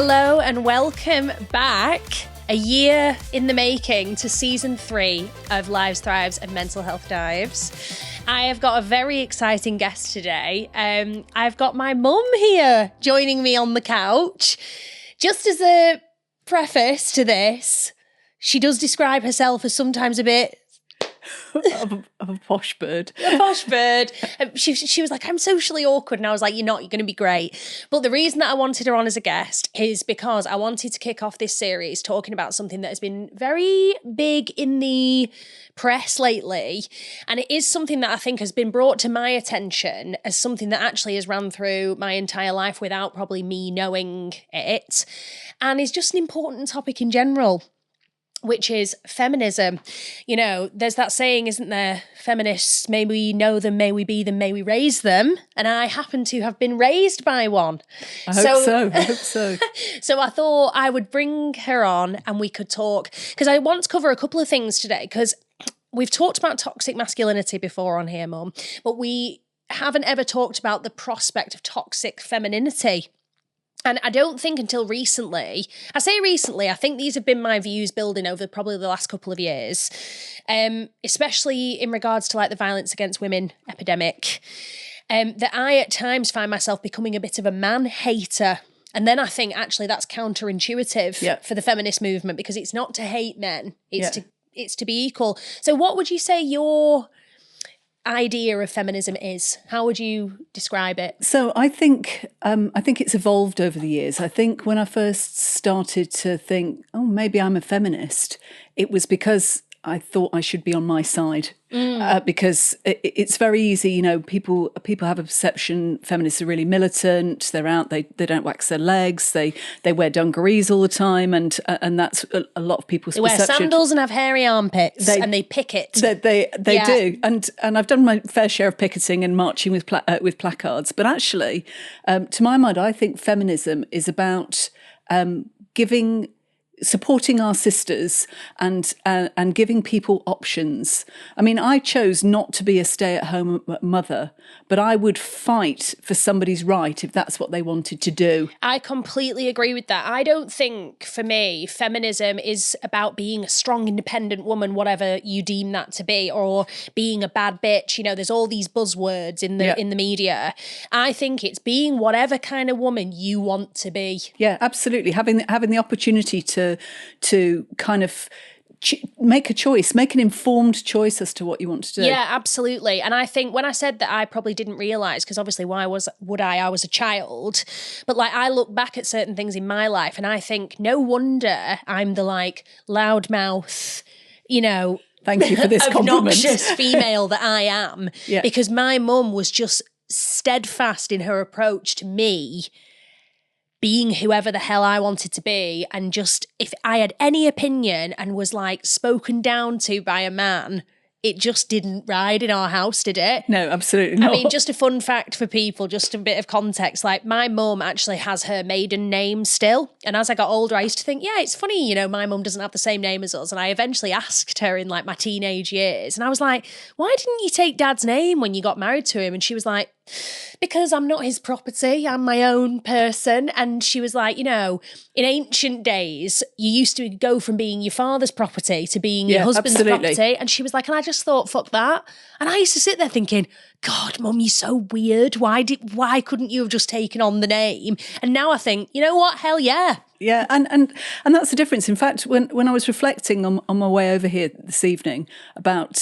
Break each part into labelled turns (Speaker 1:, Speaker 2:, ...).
Speaker 1: Hello and welcome back, a year in the making, to season 3 of Lives, Thrives and Mental Health Dives. I have got a very exciting guest today. I've got my mum here joining me on the couch. Just as a preface to this, she does describe herself as sometimes a bit
Speaker 2: of a posh bird.
Speaker 1: A posh bird. She was like, I'm socially awkward. And I was like, you're not, you're going to be great. But the reason that I wanted her on as a guest is because I wanted to kick off this series talking about something that has been very big in the press lately. And it is something that I think has been brought to my attention as something that actually has ran through my entire life without probably me knowing it. And is just an important topic in general, which is feminism. You know, there's that saying, isn't there? Feminists, may we know them, may we be them, may we raise them. And I happen to have been raised by one.
Speaker 2: I hope so.
Speaker 1: So I thought I would bring her on and we could talk, because I want to cover a couple of things today, because we've talked about toxic masculinity before on here, Mum, but we haven't ever talked about the prospect of toxic femininity. And I don't think until recently, I say recently, I think these have been my views building over probably the last couple of years, especially in regards to like the violence against women epidemic, that I at times find myself becoming a bit of a man hater. And then I think actually that's counterintuitive for the feminist movement, because it's not to hate men, it's to be equal. So what would you say your idea of feminism is? How would you describe it?
Speaker 2: So I think it's evolved over the years. I think when I first started to think, oh, maybe I'm a feminist, it was because I thought I should be on my side. Because it's very easy, you know, people have a perception feminists are really militant, they're out, they don't wax their legs, they wear dungarees all the time, and that's a lot of people's perception.
Speaker 1: They wear sandals and have hairy armpits, and they picket.
Speaker 2: They do, and I've done my fair share of picketing and marching with placards, but actually, to my mind, I think feminism is about supporting our sisters and giving people options. I mean, I chose not to be a stay-at-home mother, but I would fight for somebody's right if that's what they wanted to do.
Speaker 1: I completely agree with that. I don't think, for me, feminism is about being a strong, independent woman, whatever you deem that to be, or being a bad bitch. You know, there's all these buzzwords in the media. I think it's being whatever kind of woman you want to be.
Speaker 2: Yeah, absolutely. Having the opportunity to kind of make a choice, make an informed choice as to what you want to do.
Speaker 1: Yeah, absolutely. And I think when I said that, I probably didn't realise, because obviously I was a child, but like I look back at certain things in my life and I think no wonder I'm the like loudmouth, you know,
Speaker 2: thank you for this
Speaker 1: obnoxious female that I am, because my mum was just steadfast in her approach to me being whoever the hell I wanted to be. And just, if I had any opinion and was like spoken down to by a man, it just didn't ride in our house, did it?
Speaker 2: No, absolutely not.
Speaker 1: I mean, just a fun fact for people, just a bit of context, like my mum actually has her maiden name still. And as I got older, I used to think, yeah, it's funny, you know, my mum doesn't have the same name as us. And I eventually asked her in like my teenage years, and I was like, why didn't you take Dad's name when you got married to him? And she was like, because I'm not his property, I'm my own person. And she was like, you know, in ancient days, you used to go from being your father's property to being your husband's property. And she was like, and I just thought, fuck that. And I used to sit there thinking, God, Mum, you're so weird. Why couldn't you have just taken on the name? And now I think, you know what? Hell yeah.
Speaker 2: Yeah, and that's the difference. In fact, when I was reflecting on my way over here this evening about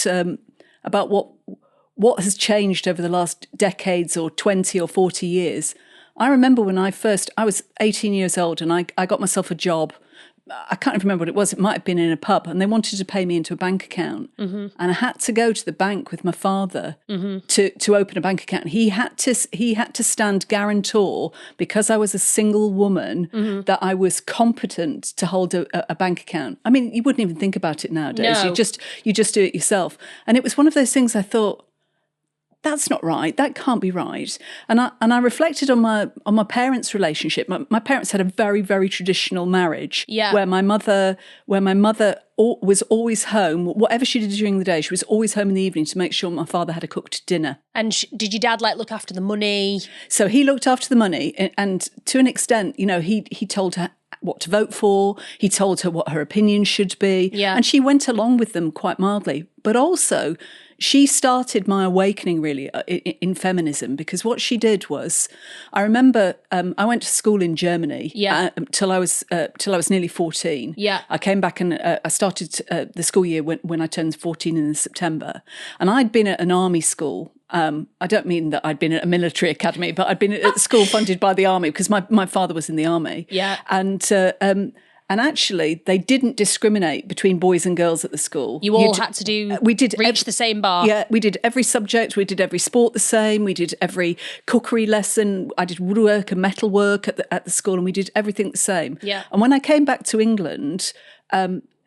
Speaker 2: what has changed over the last decades or 20 or 40 years, I remember when I was 18 years old and I got myself a job. I can't even remember what it was. It might have been in a pub, and they wanted to pay me into a bank account. Mm-hmm. And I had to go to the bank with my father to open a bank account. He had to stand guarantor, because I was a single woman, that I was competent to hold a bank account. I mean, you wouldn't even think about it nowadays. No. You just do it yourself. And it was one of those things I thought, that's not right. That can't be right. And I reflected on my parents' relationship. My parents had a very, very traditional marriage, where my mother was always home. Whatever she did during the day, she was always home in the evening to make sure my father had a cooked dinner.
Speaker 1: And did your dad look after the money?
Speaker 2: So he looked after the money, and to an extent, he told her what to vote for. He told her what her opinion should be.
Speaker 1: Yeah.
Speaker 2: And she went along with them quite mildly. But also, she started my awakening really in feminism, because what she did was, I remember I went to school in Germany till I was nearly 14.
Speaker 1: Yeah.
Speaker 2: I came back and I started the school year when I turned 14 in September. And I'd been at an army school. I don't mean that I'd been at a military academy, but I'd been at a school funded by the army, because my father was in the army.
Speaker 1: Yeah.
Speaker 2: And actually, they didn't discriminate between boys and girls at the school.
Speaker 1: You all had to reach the same bar.
Speaker 2: Yeah, we did every subject. We did every sport the same. We did every cookery lesson. I did woodwork and metalwork at the school, and we did everything the same.
Speaker 1: Yeah.
Speaker 2: And when I came back to England,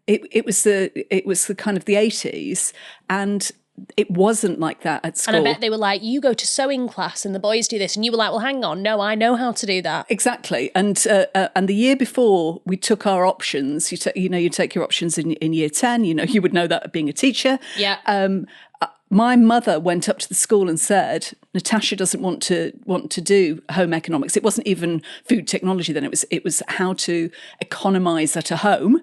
Speaker 2: it was the kind of the 80s, and it wasn't like that at school.
Speaker 1: And I bet they were like, you go to sewing class and the boys do this. And you were like, well, hang on. No, I know how to do that.
Speaker 2: Exactly. And the year before we took our options, you take your options in year 10, you would know that being a teacher.
Speaker 1: Yeah.
Speaker 2: My mother went up to the school and said, Natasha doesn't want to do home economics. It wasn't even food technology then. It was how to economise at a home.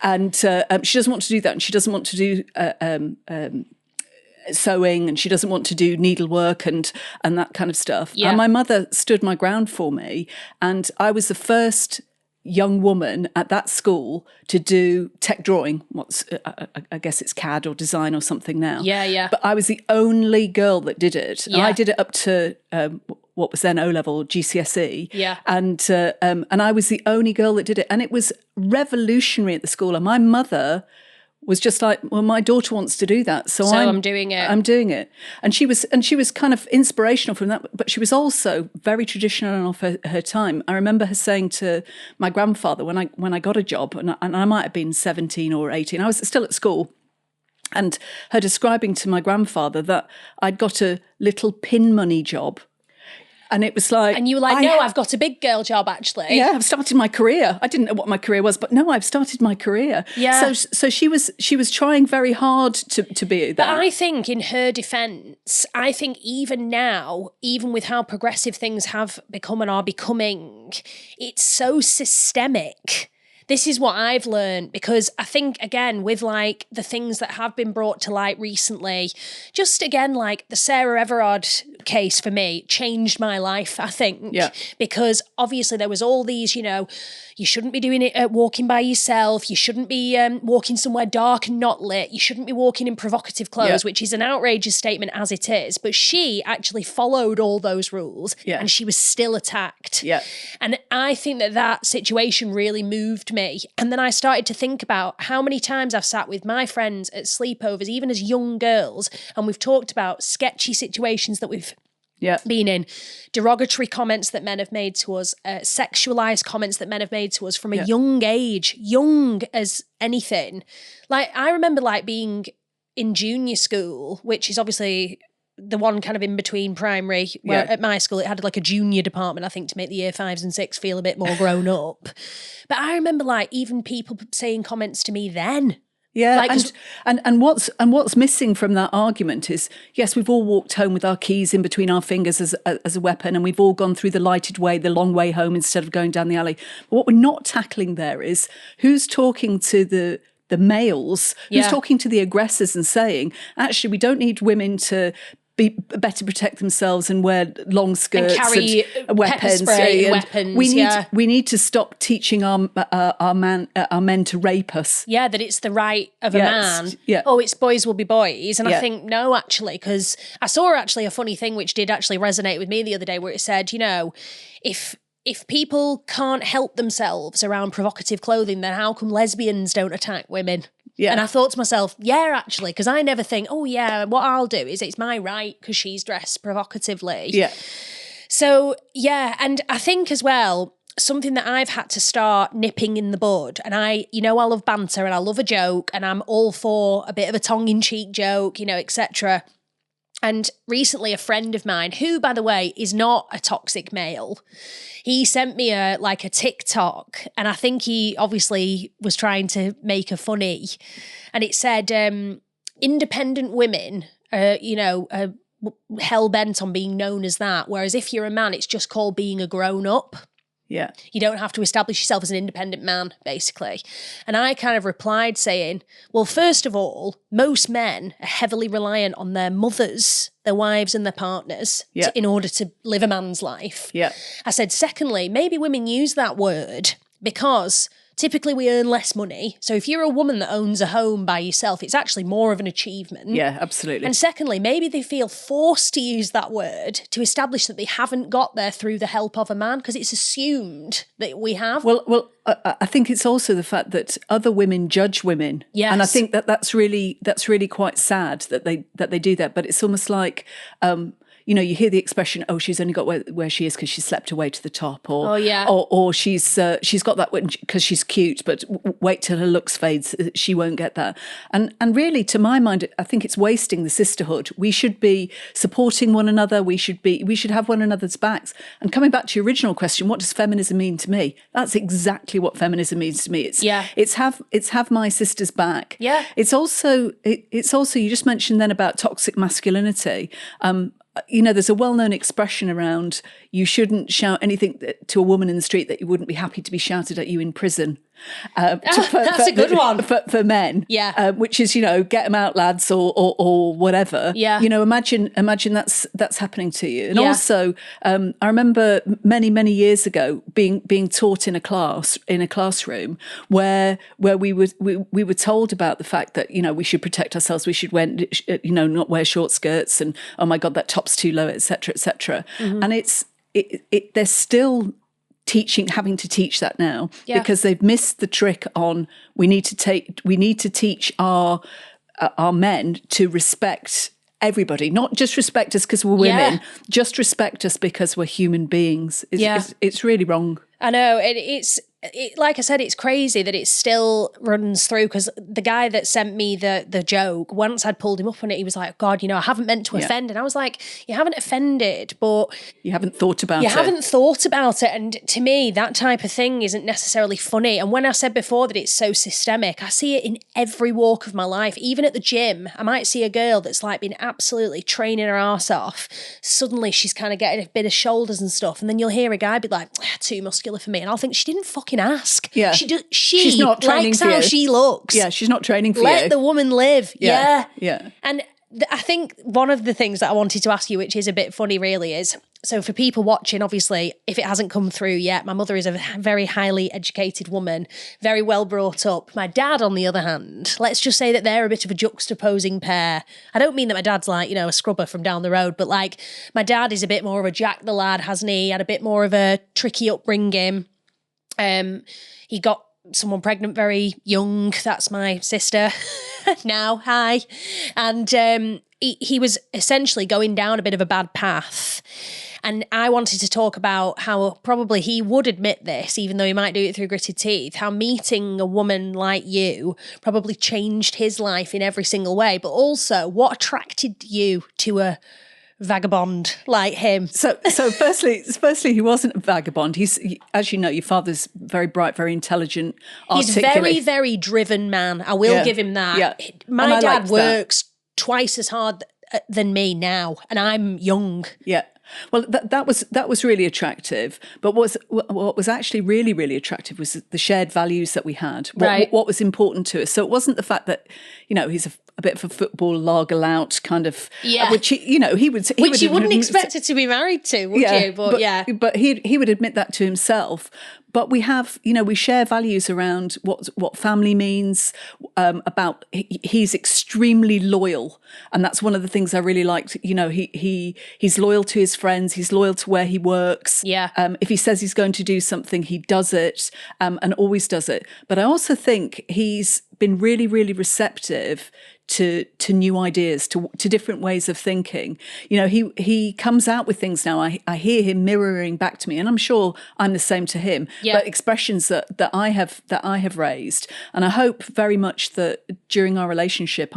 Speaker 2: And she doesn't want to do that. And she doesn't want to do sewing, and she doesn't want to do needlework and that kind of stuff.
Speaker 1: Yeah.
Speaker 2: And my mother stood my ground for me, and I was the first young woman at that school to do tech drawing. I guess it's CAD or design or something now.
Speaker 1: Yeah, yeah.
Speaker 2: But I was the only girl that did it.
Speaker 1: Yeah.
Speaker 2: And I did it up to what was then O-level GCSE.
Speaker 1: Yeah.
Speaker 2: And I was the only girl that did it, and it was revolutionary at the school. And my mother was just like, well, my daughter wants to do that, so I'm
Speaker 1: doing it.
Speaker 2: I'm doing it. And she was kind of inspirational from that, but she was also very traditional of her time. I remember her saying to my grandfather when I got a job, and I might have been 17 or 18, I was still at school, and her describing to my grandfather that I'd got a little pin money job. And it was like...
Speaker 1: And you were like, no, I've got a big girl job, actually.
Speaker 2: Yeah, I've started my career. I didn't know what my career was, but no, I've started my career.
Speaker 1: Yeah.
Speaker 2: So she was trying very hard to be that.
Speaker 1: But I think in her defence, I think even now, even with how progressive things have become and are becoming, it's so systemic. This is what I've learned, because I think, again, with like the things that have been brought to light recently, just again, like the Sarah Everard case for me changed my life, I think.
Speaker 2: Yeah.
Speaker 1: Because obviously there was all these, you shouldn't be doing it walking by yourself. You shouldn't be walking somewhere dark and not lit. You shouldn't be walking in provocative clothes, which is an outrageous statement as it is. But she actually followed all those rules and she was still attacked.
Speaker 2: Yeah.
Speaker 1: And I think that situation really moved me. And then I started to think about how many times I've sat with my friends at sleepovers, even as young girls, and we've talked about sketchy situations that we've been in, derogatory comments that men have made to us, sexualized comments that men have made to us from a young age, young as anything. Like, I remember like being in junior school, which is obviously the one kind of in between primary, where at my school it had like a junior department, I think, to make the year 5s and 6 feel a bit more grown up. But I remember like even people saying comments to me then.
Speaker 2: Yeah,
Speaker 1: like,
Speaker 2: and what's missing from that argument is, yes, we've all walked home with our keys in between our fingers as a weapon, and we've all gone through the lighted way, the long way home, instead of going down the alley. But what we're not tackling there is who's talking to the males, who's talking to the aggressors and saying, actually, we don't need women to better protect themselves and wear long skirts
Speaker 1: and carry
Speaker 2: weapons.
Speaker 1: Spray and weapons.
Speaker 2: We need to stop teaching our men to rape us.
Speaker 1: Yeah, that it's the right of a man.
Speaker 2: Yeah.
Speaker 1: Oh, it's boys will be boys. And I think, no, actually, because I saw actually a funny thing which did actually resonate with me the other day, where it said, if people can't help themselves around provocative clothing, then how come lesbians don't attack women? Yeah. And I thought to myself, actually, because I never think, what I'll do is it's my right because she's dressed provocatively.
Speaker 2: Yeah.
Speaker 1: So, and I think as well, something that I've had to start nipping in the bud, and I love banter and I love a joke, and I'm all for a bit of a tongue-in-cheek joke, etc. And recently a friend of mine, who, by the way, is not a toxic male, he sent me a TikTok, and I think he obviously was trying to make her funny. And it said, independent women, are hell-bent on being known as that. Whereas if you're a man, it's just called being a grown-up.
Speaker 2: Yeah.
Speaker 1: You don't have to establish yourself as an independent man, basically. And I kind of replied saying, well, first of all, most men are heavily reliant on their mothers, their wives and their partners in order to live a man's life.
Speaker 2: Yeah.
Speaker 1: I said, secondly, maybe women use that word because typically we earn less money. So if you're a woman that owns a home by yourself, it's actually more of an achievement.
Speaker 2: Yeah, absolutely.
Speaker 1: And secondly, maybe they feel forced to use that word to establish that they haven't got there through the help of a man, because it's assumed that we have.
Speaker 2: Well, I think it's also the fact that other women judge women.
Speaker 1: Yes.
Speaker 2: And I think that's really quite sad that they do that. But it's almost like, you hear the expression, "Oh, she's only got where she is because she slept her way to the top," or or she's got that because she's cute, but wait till her looks fades, she won't get that. And really, to my mind, I think it's wasting the sisterhood. We should be supporting one another. We should have one another's backs. And coming back to your original question, what does feminism mean to me? That's exactly what feminism means to me. It's have my sister's back.
Speaker 1: Yeah.
Speaker 2: It's also you just mentioned then about toxic masculinity. There's a well-known expression around you shouldn't shout anything to a woman in the street that you wouldn't be happy to be shouted at you in prison.
Speaker 1: That's a good one.
Speaker 2: For men.
Speaker 1: Yeah.
Speaker 2: Which is, get them out, lads, or whatever.
Speaker 1: Yeah.
Speaker 2: Imagine that's happening to you. And also, I remember many, many years ago being taught in a classroom where we were told about the fact that, we should protect ourselves, we should not wear short skirts, and oh my God, that top's too low, et cetera, et cetera. Mm-hmm. And they're still having to teach that now because they've missed the trick on we need to teach our men to respect everybody, not just respect us because we're women, just respect us because we're human beings. It's really wrong.
Speaker 1: I know, like I said, it's crazy that it still runs through, because the guy that sent me the joke, once I'd pulled him up on it, he was like, God, I haven't meant to offend. And I was like, you haven't offended, but
Speaker 2: you haven't thought about it.
Speaker 1: You haven't thought about it. And to me, that type of thing isn't necessarily funny. And when I said before that it's so systemic, I see it in every walk of my life. Even at the gym, I might see a girl that's like been absolutely training her arse off. Suddenly she's kind of getting a bit of shoulders and stuff. And then you'll hear a guy be like, too muscular for me. And I'll think, she didn't fucking ask.
Speaker 2: Yeah.
Speaker 1: She's not training likes for how you. She looks.
Speaker 2: Yeah, she's not training for you.
Speaker 1: Let the woman live. Yeah.
Speaker 2: And
Speaker 1: I think one of the things that I wanted to ask you, which is a bit funny really, is, so for people watching, obviously, if it hasn't come through yet, my mother is a very highly educated woman, very well brought up. My dad, on the other hand, let's just say that they're a bit of a juxtaposing pair. I don't mean that my dad's like, a scrubber from down the road, but like my dad is a bit more of a Jack the lad, hasn't he? Had a bit more of a tricky upbringing. He got someone pregnant very young. That's my sister now. Hi. And he was essentially going down a bit of a bad path. And I wanted to talk about how probably he would admit this, even though he might do it through gritted teeth, how meeting a woman like you probably changed his life in every single way, but also what attracted you to a vagabond like him.
Speaker 2: So firstly, he wasn't a vagabond. As you know, your father's very bright, very intelligent, articulate.
Speaker 1: He's very, very driven man. I will give him that.
Speaker 2: Yeah.
Speaker 1: My dad works twice as hard than me now, and I'm young.
Speaker 2: Yeah. Well, that was really attractive. But what was actually really, really attractive was the shared values that we had. What was important to us. So it wasn't the fact that, he's a bit of a football lager lout kind of, which he would,
Speaker 1: which you wouldn't expect it to be married to, would you?
Speaker 2: But he would admit that to himself. But we have, we share values around what family means. He's extremely loyal, and that's one of the things I really liked. He's loyal to his friends. He's loyal to where he works.
Speaker 1: Yeah.
Speaker 2: If he says he's going to do something, he does it, and always does it. But I also think he's been really, really receptive to new ideas, to different ways of thinking. He comes out with things now. I hear him mirroring back to me, and I'm sure I'm the same to him.
Speaker 1: Yeah.
Speaker 2: But expressions that I have raised, and I hope very much that during our relationship,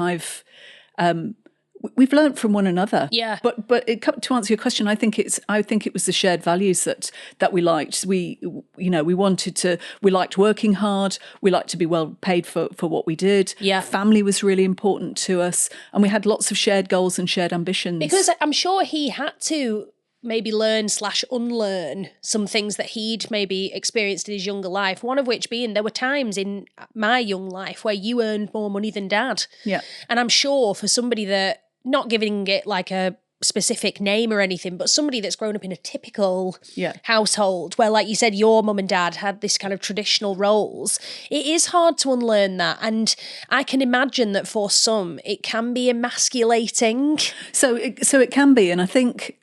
Speaker 2: we've learned from one another.
Speaker 1: Yeah.
Speaker 2: But to answer your question, I think it was the shared values that we liked. We liked working hard. We liked to be well paid for what we did.
Speaker 1: Yeah.
Speaker 2: Family was really important to us, and we had lots of shared goals and shared ambitions.
Speaker 1: Because I'm sure he had to maybe learn/unlearn some things that he'd maybe experienced in his younger life, one of which being there were times in my young life where you earned more money than Dad.
Speaker 2: Yeah.
Speaker 1: And I'm sure for somebody that, not giving it like a specific name or anything, but somebody that's grown up in a typical household where, like you said, your mum and dad had this kind of traditional roles, it is hard to unlearn that. And I can imagine that for some, it can be emasculating.
Speaker 2: So it can be. And I think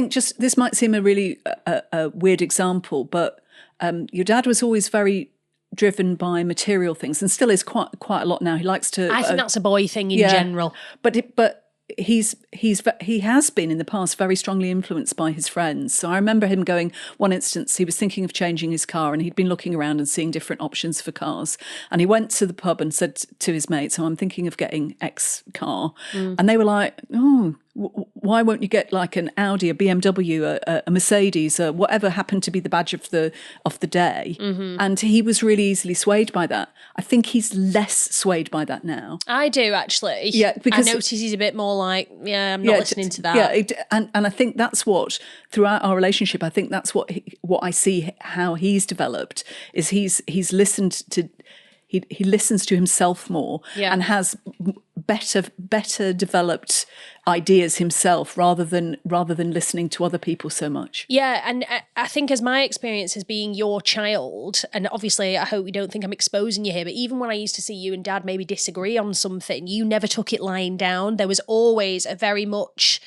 Speaker 2: just, this might seem a really a weird example, but your dad was always very driven by material things, and still is quite a lot now. He likes to.
Speaker 1: I think that's a boy thing in general.
Speaker 2: But he has been in the past very strongly influenced by his friends. So I remember him going, one instance, he was thinking of changing his car, and he'd been looking around and seeing different options for cars. And he went to the pub and said to his mates, "Oh, I'm thinking of getting X car." And they were like, "Oh, why won't you get like an Audi, a BMW, a Mercedes, whatever happened to be the badge of the day?" And he was really easily swayed by that. I think he's less swayed by that now.
Speaker 1: I do, actually.
Speaker 2: Yeah, because
Speaker 1: I notice he's a bit more like, I'm not listening to that.
Speaker 2: Yeah, and I think that's what, throughout our relationship, I think that's what I see how he's developed, is he's listened to. He listens to himself more and has better developed ideas himself rather than listening to other people so much.
Speaker 1: Yeah, and I think as my experience as being your child, and obviously I hope you don't think I'm exposing you here, but even when I used to see you and Dad maybe disagree on something, you never took it lying down. There was always a very much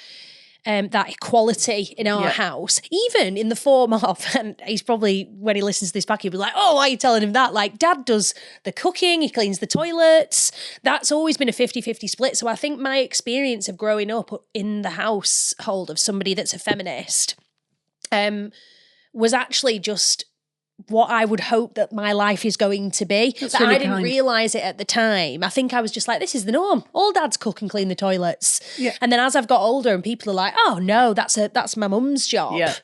Speaker 1: that equality in our house, even in the form of, and he's probably, when he listens to this back, he'll be like, "Oh, why are you telling him that?" Like, Dad does the cooking, he cleans the toilets. That's always been a 50-50 split. So I think my experience of growing up in the household of somebody that's a feminist was actually just what I would hope that my life is going to be.
Speaker 2: That's
Speaker 1: but
Speaker 2: really
Speaker 1: I didn't
Speaker 2: kind.
Speaker 1: realise it at the time. I think I was just like, this is the norm. All dads cook and clean the toilets.
Speaker 2: Yeah.
Speaker 1: And then as I've got older and people are like, "Oh no, that's my mum's job."
Speaker 2: Yeah.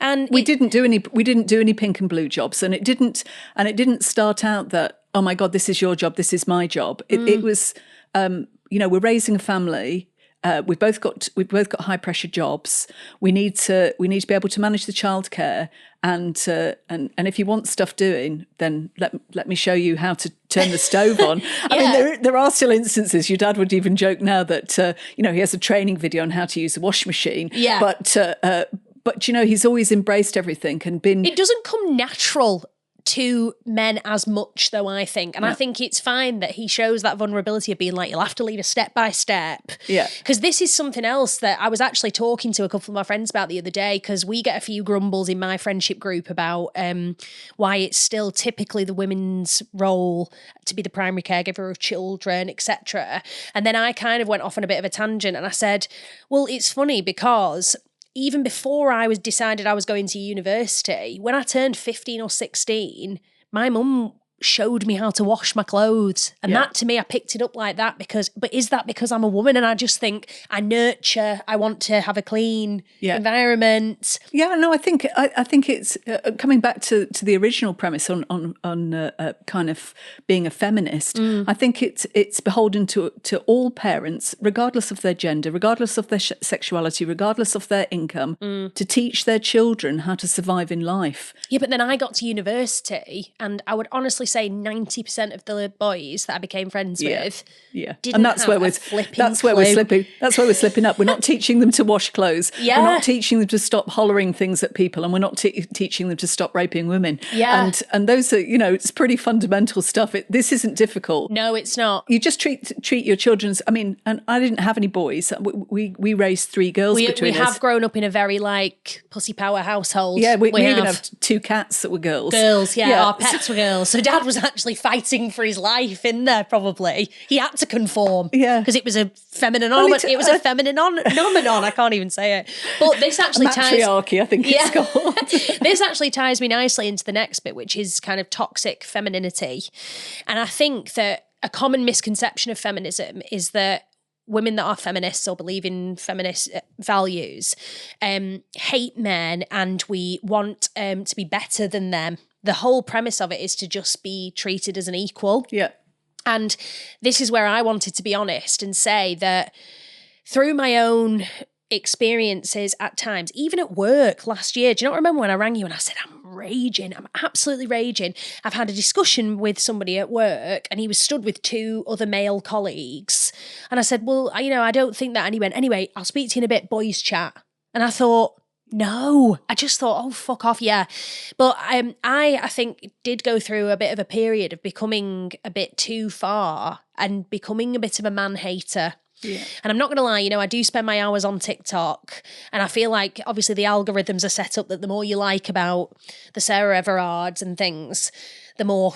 Speaker 1: And
Speaker 2: we didn't do any pink and blue jobs, and it didn't start out that, "Oh my God, this is your job, this is my job." It was, we're raising a family. We've both got high pressure jobs. We need to be able to manage the childcare, and if you want stuff doing, then let me show you how to turn the stove on. I mean, there are still instances. Your dad would even joke now that he has a training video on how to use the washing machine.
Speaker 1: Yeah.
Speaker 2: But he's always embraced everything and been.
Speaker 1: It doesn't come natural to men as much, though, I think. And I think it's fine that he shows that vulnerability of being like, you'll have to lead a step by step.
Speaker 2: Yeah.
Speaker 1: Because this is something else that I was actually talking to a couple of my friends about the other day, because we get a few grumbles in my friendship group about why it's still typically the women's role to be the primary caregiver of children, etc. And then I kind of went off on a bit of a tangent and I said, well, it's funny because even before I was decided I was going to university, when I turned 15 or 16, my mum showed me how to wash my clothes. And that, to me, I picked it up like that but is that because I'm a woman? And I just think I want to have a clean environment.
Speaker 2: Yeah, no, I think it's coming back to the original premise on kind of being a feminist. I think it's beholden to all parents, regardless of their gender, regardless of their sexuality, regardless of their income, to teach their children how to survive in life.
Speaker 1: Yeah, but then I got to university, and I would honestly say 90% of the boys that I became friends with, didn't
Speaker 2: and that's
Speaker 1: have
Speaker 2: where
Speaker 1: we're
Speaker 2: slipping. That's where we're slipping up. We're not teaching them to wash clothes.
Speaker 1: Yeah.
Speaker 2: We're not teaching them to stop hollering things at people, and we're not teaching them to stop raping women.
Speaker 1: Yeah.
Speaker 2: And those are, it's pretty fundamental stuff. This isn't difficult.
Speaker 1: No, it's not.
Speaker 2: You just treat your children. I mean, and I didn't have any boys. We raised 3 girls between us.
Speaker 1: We have grown up in a very pussy power household.
Speaker 2: Yeah, we even have 2 cats that were girls.
Speaker 1: Girls, yeah. Our pets were girls. So Dad was actually fighting for his life in there. Probably he had to conform.
Speaker 2: Yeah,
Speaker 1: because it was a feminine. It was a feminine nomenon. I can't even say it. But this actually
Speaker 2: matriarchy, I think it's called.
Speaker 1: This actually ties me nicely into the next bit, which is kind of toxic femininity. And I think that a common misconception of feminism is that women that are feminists or believe in feminist values hate men, and we want to be better than them. The whole premise of it is to just be treated as an equal.
Speaker 2: Yeah.
Speaker 1: And this is where I wanted to be honest and say that through my own experiences at times, even at work last year, do you not remember when I rang you and I said, I'm absolutely raging. I've had a discussion with somebody at work and he was stood with 2 other male colleagues. And I said, well, I don't think that. And he went, anyway, I'll speak to you in a bit, boys chat. And I thought, no, I just thought, oh, fuck off, yeah. But I think did go through a bit of a period of becoming a bit too far and becoming a bit of a man-hater.
Speaker 2: Yeah.
Speaker 1: And I'm not going to lie, I do spend my hours on TikTok, and I feel like obviously the algorithms are set up that the more you like about the Sarah Everards and things, the more,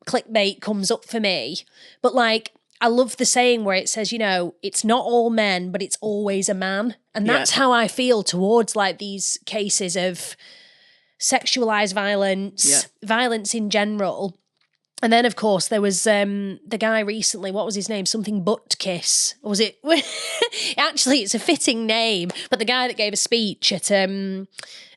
Speaker 1: clickbait comes up for me. But like, I love the saying where it says, it's not all men, but it's always a man. And that's how I feel towards like these cases of sexualized violence, violence in general. And then, of course, there was the guy recently, what was his name? Something Buttkiss. Or was it? Actually, it's a fitting name. But the guy that gave a speech at a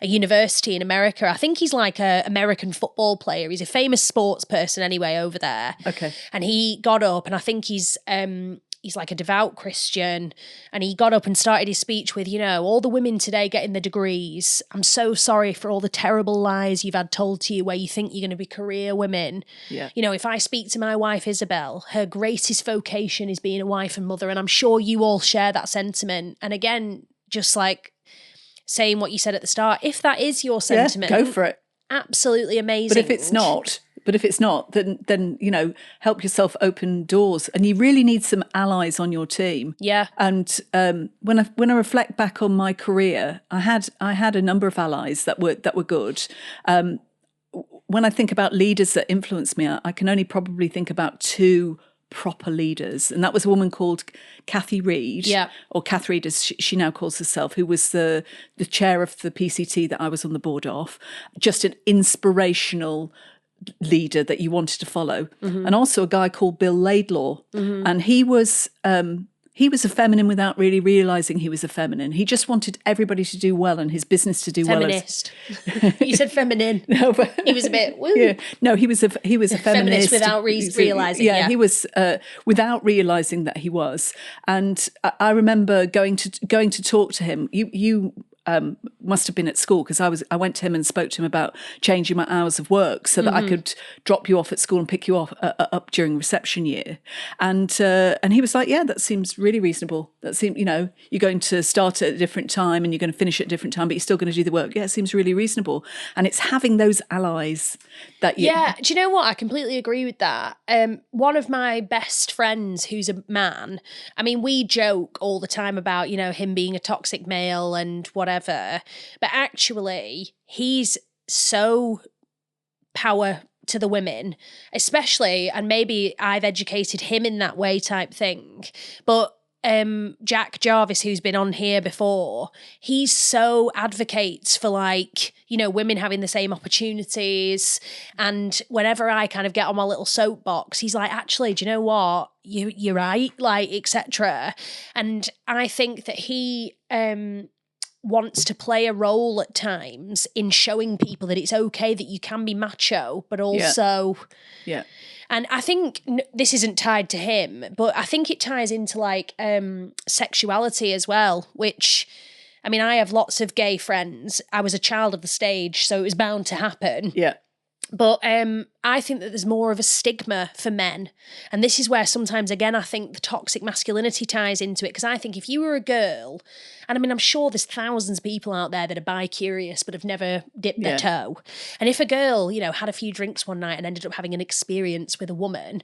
Speaker 1: university in America, I think he's like an American football player. He's a famous sports person anyway over there.
Speaker 2: Okay.
Speaker 1: And he got up, and I think he's like a devout Christian, and he got up and started his speech with, all the women today getting the degrees. I'm so sorry for all the terrible lies you've had told to you where you think you're going to be career women.
Speaker 2: Yeah.
Speaker 1: If I speak to my wife, Isabel, her greatest vocation is being a wife and mother, and I'm sure you all share that sentiment. And again, just like saying what you said at the start, if that is your sentiment,
Speaker 2: go for it.
Speaker 1: Absolutely amazing.
Speaker 2: But if it's not, then help yourself open doors, and you really need some allies on your team.
Speaker 1: Yeah.
Speaker 2: And when I reflect back on my career, I had a number of allies that were good. When I think about leaders that influenced me, I can only probably think about 2 proper leaders, and that was a woman called Kathy Reed, or Kath Reed as she now calls herself, who was the chair of the PCT that I was on the board of. Just an inspirational leader that you wanted to follow. Mm-hmm. And also a guy called Bill Laidlaw. Mm-hmm. And he was a feminine without really realising he was a feminine. He just wanted everybody to do well and his business to do
Speaker 1: feminist.
Speaker 2: Well.
Speaker 1: You said feminine. No, but he was a bit, woo.
Speaker 2: Yeah. No, he was a feminist
Speaker 1: without realising.
Speaker 2: Yeah, he was without realising that he was. And I remember going to talk to him. You must have been at school, because I went to him and spoke to him about changing my hours of work so that I could drop you off at school and pick you up during reception year. And he was like, yeah, that seems really reasonable. That seems, you're going to start at a different time and you're going to finish at a different time, but you're still going to do the work. Yeah, it seems really reasonable. And it's having those allies that you...
Speaker 1: Yeah, do you know what? I completely agree with that. One of my best friends who's a man, I mean, we joke all the time about, him being a toxic male and whatever. But actually, he's so power to the women, especially, and maybe I've educated him in that way type thing. But Jack Jarvis, who's been on here before, he's so advocates for women having the same opportunities. And whenever I kind of get on my little soapbox, he's like, actually, do you know what? You're right, etc. And I think that he wants to play a role at times in showing people that it's okay that you can be macho, but also...
Speaker 2: Yeah.
Speaker 1: And I think this isn't tied to him, but I think it ties into sexuality as well, which, I mean, I have lots of gay friends. I was a child of the stage, so it was bound to happen.
Speaker 2: Yeah.
Speaker 1: But I think that there's more of a stigma for men. And this is where sometimes, again, I think the toxic masculinity ties into it. Because I think if you were a girl, and I mean, I'm sure there's thousands of people out there that are bi-curious but have never dipped their toe. And if a girl, had a few drinks one night and ended up having an experience with a woman,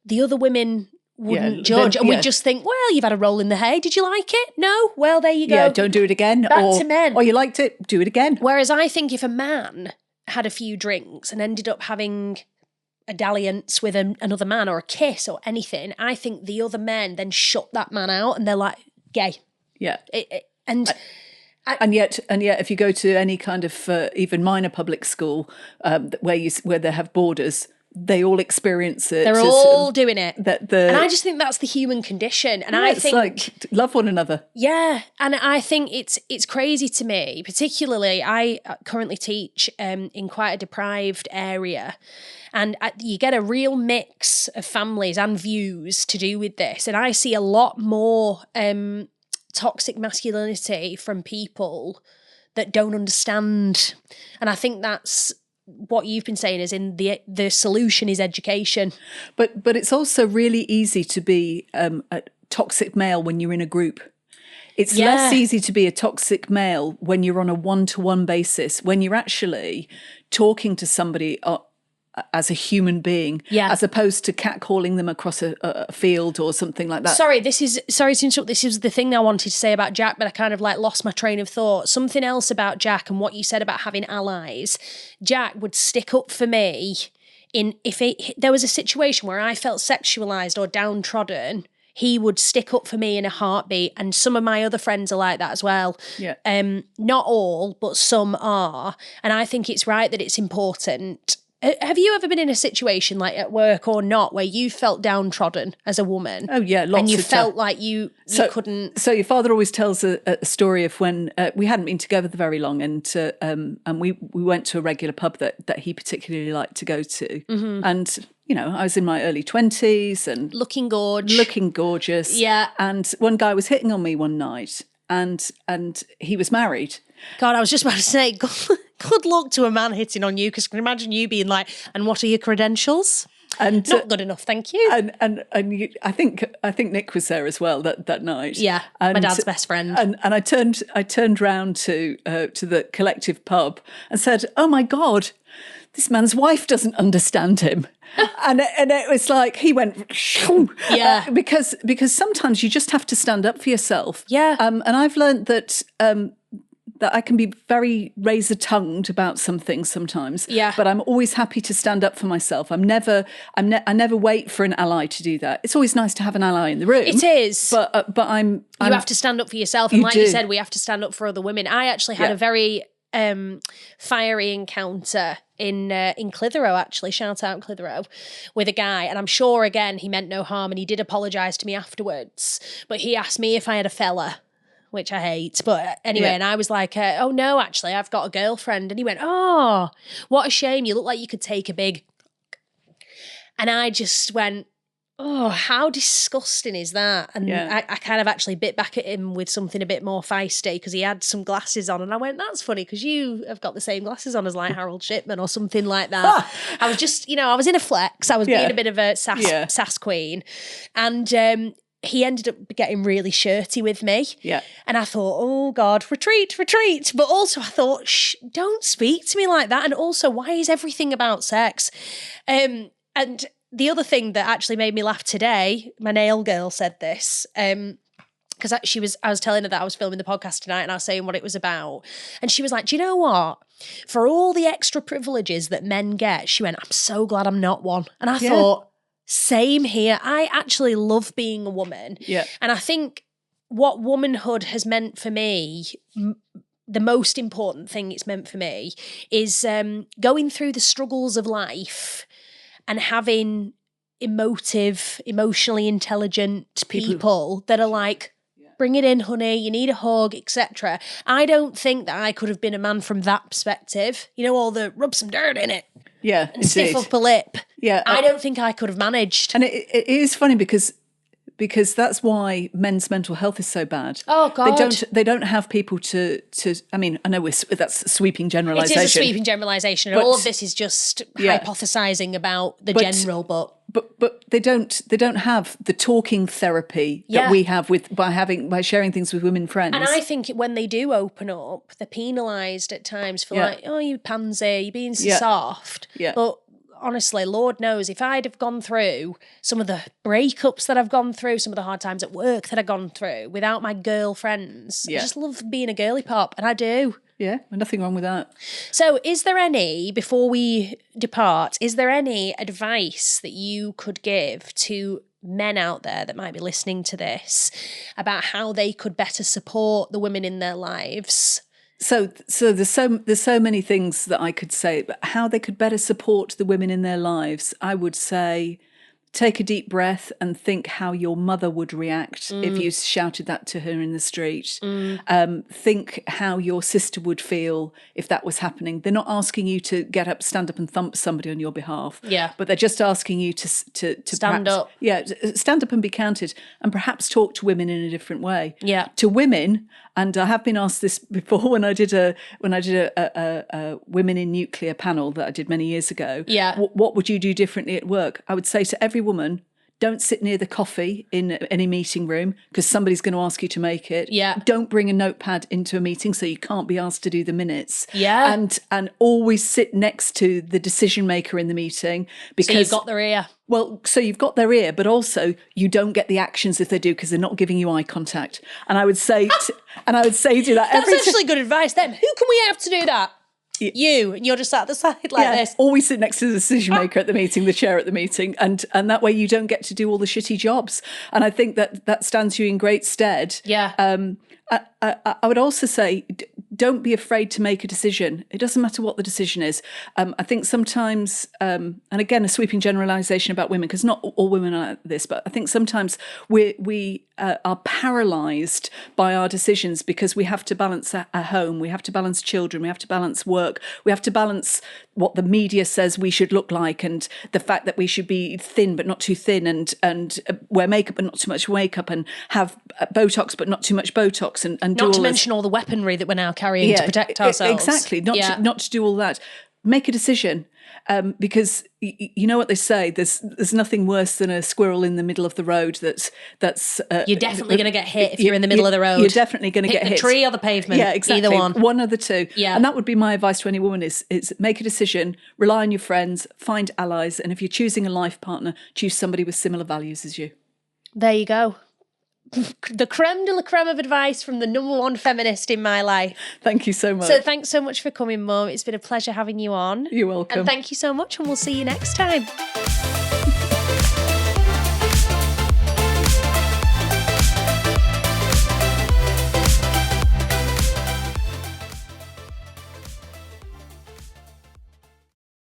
Speaker 1: the other women wouldn't judge. And we'd just think, well, you've had a roll in the hay. Did you like it? No? Well, there you go.
Speaker 2: Yeah, don't do it again.
Speaker 1: Back to men.
Speaker 2: Or you liked it, do it again.
Speaker 1: Whereas I think if a man had a few drinks and ended up having a dalliance with another man or a kiss or anything, I think the other men then shut that man out and they're like, gay.
Speaker 2: Yeah.
Speaker 1: And
Speaker 2: yet, if you go to any kind of even minor public school where they have borders, they all experience it.
Speaker 1: They're all doing it.
Speaker 2: And
Speaker 1: I just think that's the human condition. And
Speaker 2: I think like love one another.
Speaker 1: Yeah. And I think it's crazy to me, particularly I currently teach in quite a deprived area. And you get a real mix of families and views to do with this. And I see a lot more toxic masculinity from people that don't understand. And I think that's what you've been saying is in the solution is education.
Speaker 2: But it's also really easy to be a toxic male when you're in a group. It's less easy to be a toxic male when you're on a one-to-one basis, when you're actually talking to somebody as a human being, as opposed to catcalling them across a field or something like that.
Speaker 1: Sorry to interrupt. This is the thing I wanted to say about Jack, but I kind of like lost my train of thought. Something else about Jack and what you said about having allies. Jack would stick up for me if there was a situation where I felt sexualized or downtrodden. He would stick up for me in a heartbeat, and some of my other friends are like that as well.
Speaker 2: Yeah.
Speaker 1: Not all, but some are, and I think it's right that it's important. Have you ever been in a situation like at work or not where you felt downtrodden as a woman?
Speaker 2: Oh yeah, lots.
Speaker 1: And you
Speaker 2: of
Speaker 1: felt like you couldn't.
Speaker 2: So your father always tells a story of when we hadn't been together very long, and we went to a regular pub that he particularly liked to go to, and I was in my early 20s and looking gorgeous,
Speaker 1: yeah.
Speaker 2: And one guy was hitting on me one night, and he was married.
Speaker 1: God, I was just about to say, good luck to a man hitting on you, because I can imagine you being like, and what are your credentials? And not good enough, thank you.
Speaker 2: And I think Nick was there as well that night.
Speaker 1: Yeah, my dad's best friend.
Speaker 2: And I turned round to the collective pub and said, "Oh my God, this man's wife doesn't understand him." and it was like he went,
Speaker 1: yeah,
Speaker 2: because sometimes you just have to stand up for yourself.
Speaker 1: Yeah,
Speaker 2: and I've learned that I can be very razor-tongued about some things sometimes.
Speaker 1: Yeah.
Speaker 2: But I'm always happy to stand up for myself. I never wait for an ally to do that. It's always nice to have an ally in the room.
Speaker 1: It is.
Speaker 2: But you
Speaker 1: have to stand up for yourself. And like you said, we have to stand up for other women. I actually had a very fiery encounter in Clitheroe, actually, shout out Clitheroe, with a guy. And I'm sure, again, he meant no harm and he did apologise to me afterwards. But he asked me if I had a fella, which I hate. But anyway, and I was like, oh no, actually, I've got a girlfriend. And he went, oh, what a shame. You look like you could take a big. And I just went, oh, how disgusting is that? And I kind of actually bit back at him with something a bit more feisty because he had some glasses on. And I went, that's funny because you have got the same glasses on as like Harold Shipman or something like that. I was just, I was in a flex. I was being a bit of a sass queen. And he ended up getting really shirty with me. Yeah. And I thought, oh God, retreat. But also I thought, shh, don't speak to me like that. And also, why is everything about sex? And the other thing that actually made me laugh today, my nail girl said this, because I was telling her that I was filming the podcast tonight and I was saying what it was about. And she was like, do you know what? For all the extra privileges that men get, she went, I'm so glad I'm not one. And I thought, same here. I actually love being a woman. Yeah. And I think what womanhood has meant for me, the most important thing it's meant for me is going through the struggles of life and having emotionally intelligent people that are like, bring it in, honey, you need a hug, etc. I don't think that I could have been a man from that perspective. All the rub some dirt in it.
Speaker 2: Yeah,
Speaker 1: and stiff up a lip.
Speaker 2: Yeah.
Speaker 1: I don't think I could have managed.
Speaker 2: And it is funny because that's why men's mental health is so bad.
Speaker 1: Oh God.
Speaker 2: They don't have people to I mean, I know that's a sweeping generalisation.
Speaker 1: It is a sweeping generalisation, and all of this is just hypothesising about the general,
Speaker 2: but they don't have the talking therapy that we have by sharing things with women friends.
Speaker 1: And I think when they do open up, they're penalised at times for like, oh, you pansy, you're being so soft. Yeah. But honestly, Lord knows, if I'd have gone through some of the breakups that I've gone through, some of the hard times at work that I've gone through without my girlfriends, I just love being a girly pop, and I do.
Speaker 2: Yeah, nothing wrong with that.
Speaker 1: So is there any, before we depart, is there any advice that you could give to men out there that might be listening to this about how they could better support the women in their lives?
Speaker 2: So there's so many things that I could say, but how they could better support the women in their lives. I would say, take a deep breath and think how your mother would react if you shouted that to her in the street. Think how your sister would feel if that was happening. They're not asking you to get up, stand up and thump somebody on your behalf.
Speaker 1: Yeah.
Speaker 2: But they're just asking you to
Speaker 1: stand up.
Speaker 2: Yeah, stand up and be counted, and perhaps talk to women in a different way.
Speaker 1: Yeah.
Speaker 2: To women, and I have been asked this before when I did a women in nuclear panel that I did many years ago.
Speaker 1: Yeah.
Speaker 2: What would you do differently at work? I would say to every woman, don't sit near the coffee in any meeting room because somebody's going to ask you to make it.
Speaker 1: Yeah.
Speaker 2: Don't bring a notepad into a meeting so you can't be asked to do the minutes.
Speaker 1: Yeah.
Speaker 2: And always sit next to the decision maker in the meeting, because
Speaker 1: so you've got their ear.
Speaker 2: Well, so you've got their ear, but also you don't get the actions if they do, because they're not giving you eye contact. And I would say to that
Speaker 1: That's actually good advice then. Who can we have to do that? You, and you're just at the side like this.
Speaker 2: Always sit next to the decision maker at the meeting, the chair at the meeting, and that way you don't get to do all the shitty jobs. And I think that stands you in great stead.
Speaker 1: Yeah.
Speaker 2: I would also say, don't be afraid to make a decision. It doesn't matter what the decision is. I think sometimes, and again, a sweeping generalisation about women, because not all women are like this, but I think sometimes we are paralysed by our decisions because we have to balance a home, we have to balance children, we have to balance work, we have to balance what the media says we should look like, and the fact that we should be thin but not too thin, and wear makeup but not too much makeup, and have Botox but not too much Botox, and
Speaker 1: not to mention all the weaponry that we're now carrying to protect ourselves.
Speaker 2: Exactly, not to do all that. Make a decision. Because you know what they say, there's nothing worse than a squirrel in the middle of the road that's
Speaker 1: you're definitely going to get hit if you're in the middle of the road.
Speaker 2: You're definitely going to get hit.
Speaker 1: The tree or the pavement.
Speaker 2: Yeah, exactly.
Speaker 1: Either one
Speaker 2: of the two.
Speaker 1: Yeah.
Speaker 2: And that would be my advice to any woman is make a decision, rely on your friends, find allies, and if you're choosing a life partner, choose somebody with similar values as you.
Speaker 1: There you go. The creme de la creme of advice from the number one feminist in my life.
Speaker 2: Thank you so much.
Speaker 1: So thanks so much for coming, Mum. It's been a pleasure having you on.
Speaker 2: You're welcome.
Speaker 1: And thank you so much, and we'll see you next time.